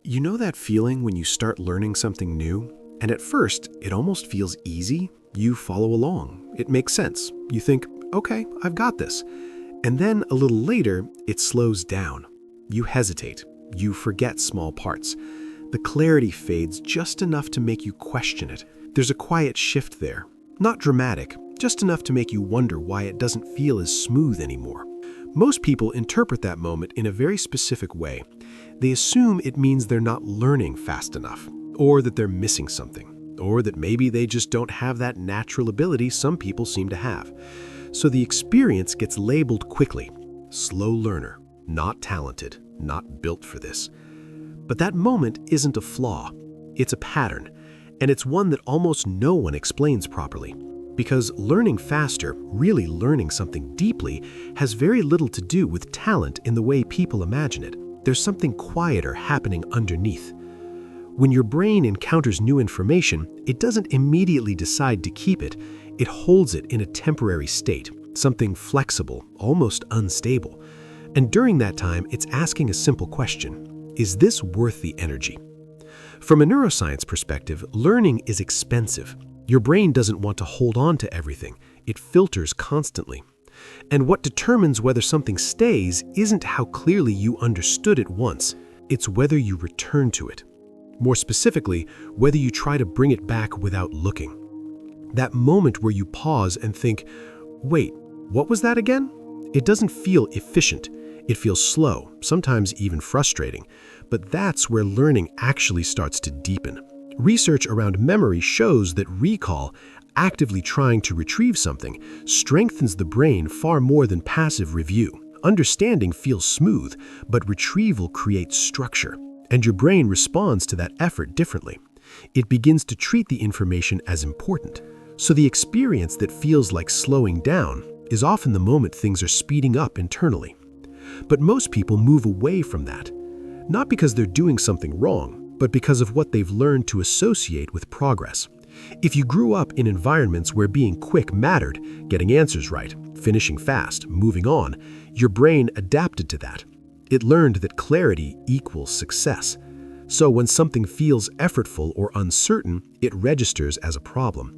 You know that feeling when you start learning something new, and at first it almost feels easy? You follow along. It makes sense. You think, okay, I've got this. And then a little later, it slows down. You hesitate. You forget small parts. The clarity fades just enough to make you question it. There's a quiet shift there. Not dramatic, just enough to make you wonder why it doesn't feel as smooth anymore. Most people interpret that moment in a very specific way. They assume it means they're not learning fast enough, or that they're missing something, or that maybe they just don't have that natural ability some people seem to have. So the experience gets labeled quickly. Slow learner, not talented, not built for this. But that moment isn't a flaw. It's a pattern, and it's one that almost no one explains properly. Because learning faster, really learning something deeply, has very little to do with talent in the way people imagine it. There's something quieter happening underneath. When your brain encounters new information, it doesn't immediately decide to keep it. It holds it in a temporary state, something flexible, almost unstable. And during that time, it's asking a simple question: is this worth the energy? From a neuroscience perspective, learning is expensive. Your brain doesn't want to hold on to everything. It filters constantly. And what determines whether something stays isn't how clearly you understood it once. It's whether you return to it. More specifically, whether you try to bring it back without looking. That moment where you pause and think, wait, what was that again? It doesn't feel efficient. It feels slow, sometimes even frustrating. But that's where learning actually starts to deepen. Research around memory shows that recall, actively trying to retrieve something, strengthens the brain far more than passive review. Understanding feels smooth, but retrieval creates structure, and your brain responds to that effort differently. It begins to treat the information as important. So the experience that feels like slowing down is often the moment things are speeding up internally. But most people move away from that, not because they're doing something wrong, but because of what they've learned to associate with progress. If you grew up in environments where being quick mattered, getting answers right, finishing fast, moving on, your brain adapted to that. It learned that clarity equals success. So when something feels effortful or uncertain, it registers as a problem.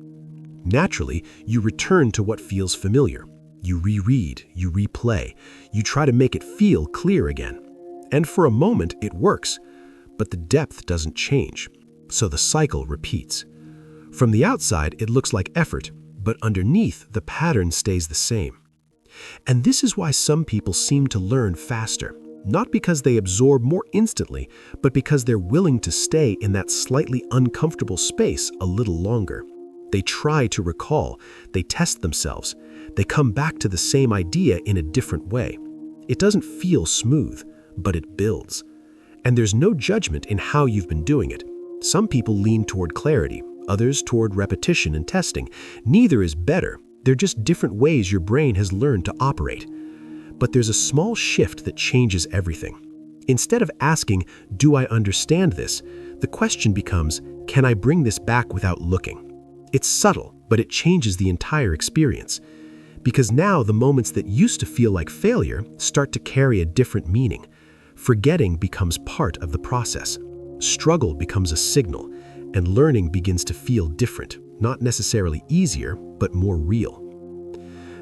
Naturally, you return to what feels familiar. You reread, you replay, you try to make it feel clear again. And for a moment, it works. But the depth doesn't change, so the cycle repeats. From the outside, it looks like effort, but underneath, the pattern stays the same. And this is why some people seem to learn faster, not because they absorb more instantly, but because they're willing to stay in that slightly uncomfortable space a little longer. They try to recall, they test themselves, they come back to the same idea in a different way. It doesn't feel smooth, but it builds. And there's no judgment in how you've been doing it. Some people lean toward clarity, others toward repetition and testing. Neither is better. They're just different ways your brain has learned to operate. But there's a small shift that changes everything. Instead of asking, do I understand this? The question becomes, can I bring this back without looking? It's subtle, but it changes the entire experience. Because now the moments that used to feel like failure start to carry a different meaning. Forgetting becomes part of the process. Struggle becomes a signal, and learning begins to feel different, not necessarily easier, but more real.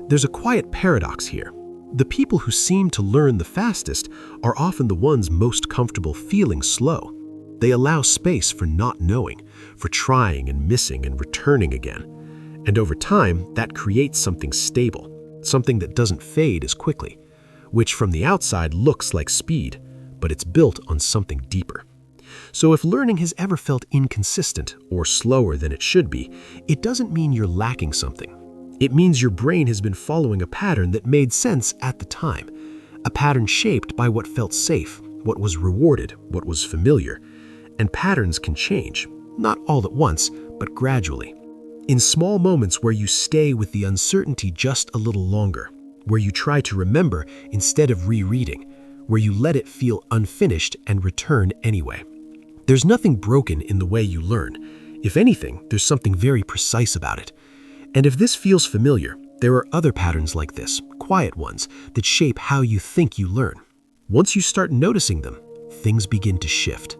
There's a quiet paradox here. The people who seem to learn the fastest are often the ones most comfortable feeling slow. They allow space for not knowing, for trying and missing and returning again. And over time, that creates something stable, something that doesn't fade as quickly, which from the outside looks like speed, but it's built on something deeper. So if learning has ever felt inconsistent or slower than it should be, it doesn't mean you're lacking something. It means your brain has been following a pattern that made sense at the time, a pattern shaped by what felt safe, what was rewarded, what was familiar. And patterns can change, not all at once, but gradually. In small moments where you stay with the uncertainty just a little longer, where you try to remember instead of rereading, where you let it feel unfinished and return anyway. There's nothing broken in the way you learn. If anything, there's something very precise about it. And if this feels familiar, there are other patterns like this, quiet ones, that shape how you think you learn. Once you start noticing them, things begin to shift.